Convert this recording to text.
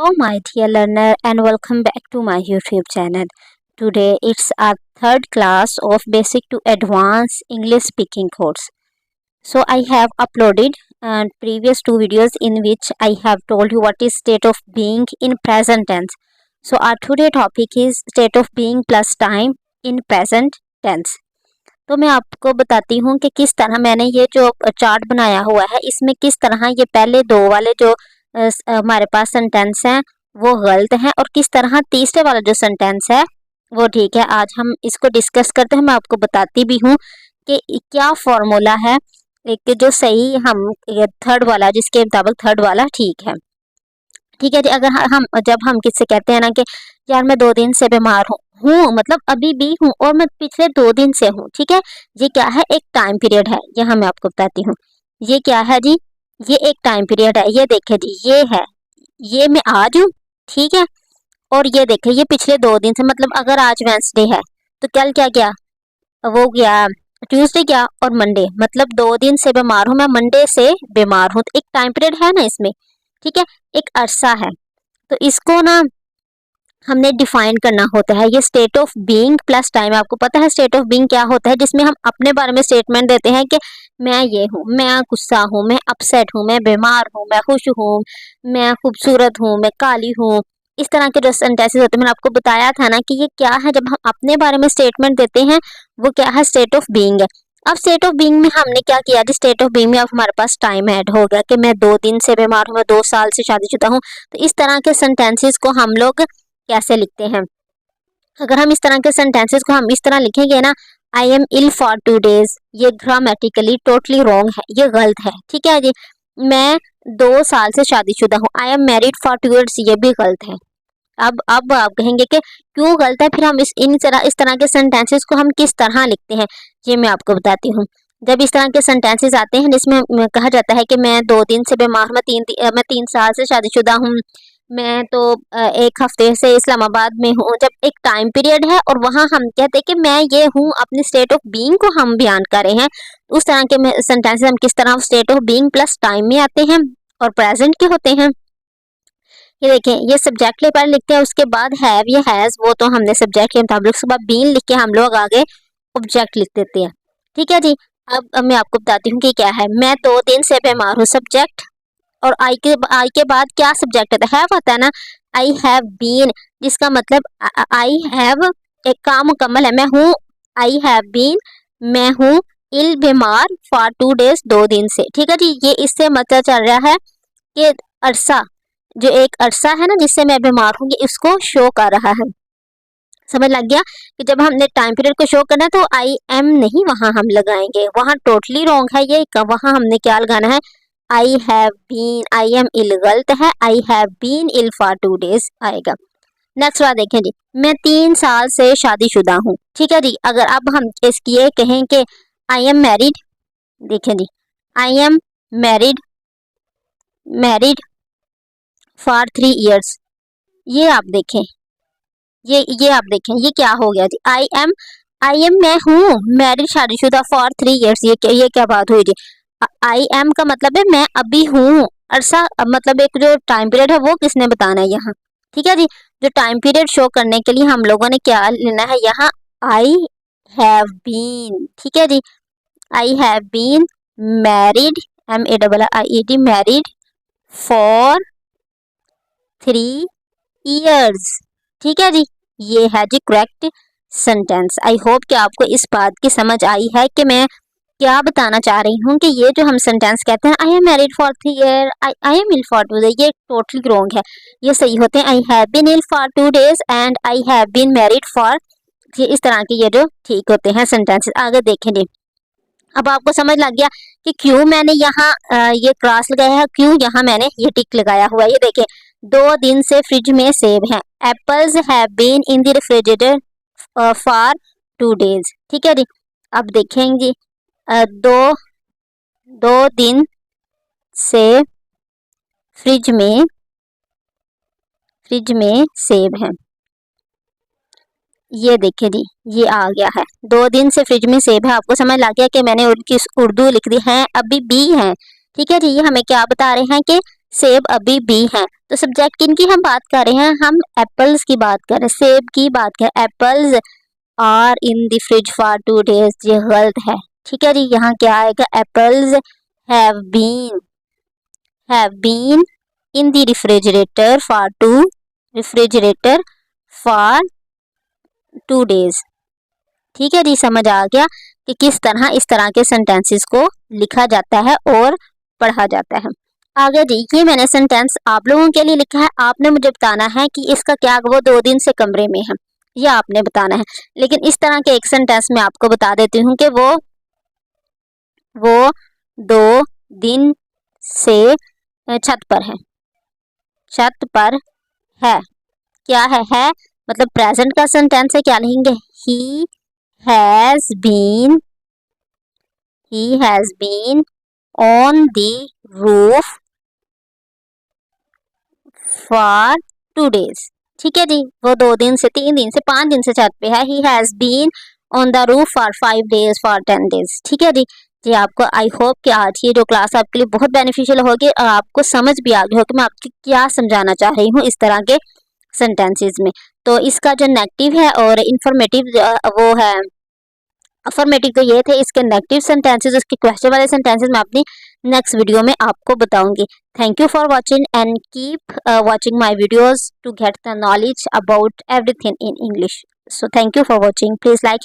Hello, my dear learner, and welcome back to my YouTube channel. Today it's our third class of Basic to Advanced English Speaking course. So I have uploaded previous two videos in which I have told you what is state of being in present tense. So our today topic is state of being plus time in present tense. तो मैं आपको बताती हूँ कि किस तरह मैंने ये जो चार्ट बनाया हुआ है इसमें किस तरह ये पहले दो वाले जो हमारे पास सेंटेंस हैं वो गलत हैं और किस तरह तीसरे वाला जो सेंटेंस है वो ठीक है। आज हम इसको डिस्कस करते हैं। मैं आपको बताती भी हूँ कि क्या फॉर्मूला है एक जो सही हम थर्ड वाला जिसके मुताबिक थर्ड वाला ठीक है। ठीक है जी। अगर हम जब हम किससे कहते हैं ना कि यार मैं 2 दिन से बीमार हूँ मतलब अभी भी हूँ और मैं पिछले 2 दिन से हूँ। ठीक है, ये क्या है, एक टाइम पीरियड है। यहाँ मैं आपको बताती हूँ ये क्या है जी, ये एक टाइम पीरियड है। ये देखे जी, ये है, ये मैं आज हूँ, ठीक है, और ये देखे ये पिछले 2 दिन से, मतलब अगर आज वेंसडे है तो कल क्या गया, वो गया ट्यूसडे गया और मंडे, मतलब 2 दिन से बीमार हूँ, मैं मंडे से बीमार हूँ। तो एक टाइम पीरियड है ना इसमें, ठीक है, एक अरसा है। तो इसको ना हमने डिफाइन करना होता है। ये state of being plus time. आपको पता है स्टेट ऑफ बीइंग क्या होता है, जिसमें हम अपने बारे में स्टेटमेंट देते हैं कि मैं ये हूँ, मैं गुस्सा हूँ, मैं अपसेट हूँ, मैं बीमार हूँ, मैं खुश हूँ, मैं खूबसूरत हूँ, मैं काली हूँ। इस तरह के जो सेंटेंसेस होते हैं, मैंने आपको बताया था ना कि ये क्या है, जब हम अपने बारे में स्टेटमेंट देते हैं वो क्या है, स्टेट ऑफ बीइंग है। अब स्टेट ऑफ बीइंग में हमने क्या किया जी, स्टेट ऑफ बीइंग में अब हमारे पास टाइम ऐड हो गया कि मैं 2 दिन से बीमार हूँ, मैं 2 साल से शादीशुदा हूँ। तो इस तरह के सेंटेंसेस को हम लोग कैसे लिखते हैं, अगर हम इस तरह के सेंटेंसेस को हम इस तरह लिखेंगे ना, I am ill for 2 days, ये ग्रामेटिकली टोटली रॉन्ग है, ये गलत है। ठीक है जी। मैं 2 साल से शादीशुदा हूँ, आई एम मैरिड फॉर 2 years, ये भी गलत है। अब आप कहेंगे कि क्यों गलत है, फिर हम इस तरह के सेंटेंसेस को हम किस तरह लिखते हैं, ये मैं आपको बताती हूँ। जब इस तरह के सेंटेंसेस आते हैं जिसमें कहा जाता है कि मैं 2 दिन से बीमार हूँ, मैं 3 साल से शादीशुदा हूँ, मैं तो 1 हफ्ते से इस्लामाबाद में हूँ, जब एक टाइम पीरियड है और वहाँ हम कहते हैं कि मैं ये हूँ, अपनी स्टेट ऑफ बीइंग को हम बयान कर रहे हैं, उस तरह के सेंटेंसेस हम किस तरह state of being plus time में आते हैं और प्रेजेंट के होते हैं। ये देखें, ये सब्जेक्ट ले पहले लिखते हैं, उसके बाद हैव या हैज, वो तो हमने सब्जेक्ट के मुताबिक, उसके बाद बीन लिख के हम लोग आगे ऑब्जेक्ट लिख देते हैं। ठीक है जी। अब मैं आपको बताती हूँ कि क्या है, मैं 2 दिन से बीमार हूँ, सब्जेक्ट, और आई के बाद क्या सब्जेक्ट आता है, हैव आता है ना, आई हैव बीन, जिसका मतलब आई हैव एक काम मुकम्मल है, मैं हूँ, आई हैव बीन, मैं हूँ इल बीमार फॉर 2 days, 2 दिन से। ठीक है जी। ये इससे मतलब चल रहा है कि अरसा, जो एक अरसा है ना जिससे मैं बीमार हूँ, ये इसको शो कर रहा है। समझ लग गया कि जब हमने टाइम पीरियड को शो करना है तो आई एम नहीं वहां हम लगाएंगे, वहां टोटली रॉन्ग है ये, वहां हमने क्या लगाना है, I have been, I am ill गलत है, I have been ill for 2 days आएगा। नेक्स्ट बात देखें जी, मैं 3 साल से शादीशुदा हूँ। ठीक है जी। अगर अब हम इसकी ये कहें कि आई एम मैरिड, देखें जी, I am married, married for 3 years, ये आप देखें, ये आप देखें, ये क्या हो गया जी, आई एम मैं हूँ मैरिड शादीशुदा फॉर 3 years, ये क्या बात हुई जी। आई एम का मतलब है मैं अभी हूँ, अरसा मतलब एक जो टाइम पीरियड है वो किसने बताना है यहाँ। ठीक है जी। जो टाइम पीरियड शो करने के लिए हम लोगों ने क्या लेना है यहाँ, आई हैव बीन। ठीक है जी। I have been married, MARRIED, married for 3 years। ठीक है जी। ये है जी करेक्ट सेंटेंस। आई होप कि आपको इस बात की समझ आई है कि मैं क्या बताना चाह रही हूँ कि ये जो हम सेंटेंस कहते हैं, I am married for 3 years, I am ill for 2 days, ये टोटली रॉन्ग है, ये सही होते हैं I have been ill for 2 days and I have been married for, इस तरह के ये जो ठीक होते हैं सेंटेंसेस। आगे देखें जी, अब आपको समझ लग गया कि क्यों मैंने यहाँ ये क्रॉस लगाया है, क्यों यहाँ मैंने ये टिक लगाया हुआ है। ये देखें, 2 दिन से फ्रिज में सेब हैं, apples have been in the refrigerator for 2 days। ठीक है जी। अब देखेंगे दो दिन से फ्रिज में सेब हैं, ये देखिए जी, ये आ गया है, 2 दिन से फ्रिज में सेब है। आपको समझ लग गया कि मैंने उनकी उर्दू लिख दी है, अभी भी है। ठीक है जी। ये हमें क्या बता रहे हैं कि सेब अभी भी हैं। तो सब्जेक्ट किन की हम बात कर रहे हैं, हम एप्पल्स की बात कर रहे हैं, सेब की बात कर रहे हैं। Apples are in the fridge for 2 days, ये गलत है। ठीक है जी, यहाँ क्या आएगा, apples have been in the refrigerator for 2 days। ठीक है जी, समझ आ गया कि किस तरह इस तरह के सेंटेंसेस को लिखा जाता है और पढ़ा जाता है। आगे जी, ये मैंने सेंटेंस आप लोगों के लिए लिखा है, आपने मुझे बताना है कि इसका क्या, वो 2 दिन से कमरे में है, ये आपने बताना है। लेकिन इस तरह के एक सेंटेंस में आपको बता देती हूँ कि वो 2 दिन से छत पर है, छत पर है। क्या है मतलब प्रेजेंट का सेंटेंस है, क्या लिखेंगे, he has been on the roof for 2 days। ठीक है जी, वो 2 दिन से, 3 दिन से, 5 दिन से छत पे है। He has been on the roof for 5 days, for 10 days। ठीक है जी, जी आपको आई होप कि आज ये जो क्लास आपके लिए बहुत बेनिफिशियल होगी और आपको समझ भी आ गई हो कि मैं आपको क्या समझाना चाह रही हूँ इस तरह के सेंटेंसेस में। तो इसका जो नेगेटिव है और इंफॉर्मेटिव वो है, अफर्मेटिव तो ये थे, इसके नेगेटिव सेंटेंसेस, उसके क्वेश्चन वाले सेंटेंसेस मैं अपनी नेक्स्ट वीडियो में आपको बताऊंगी। Thank you for watching and keep watching my videos to get the knowledge about everything in English. So thank you for watching, please like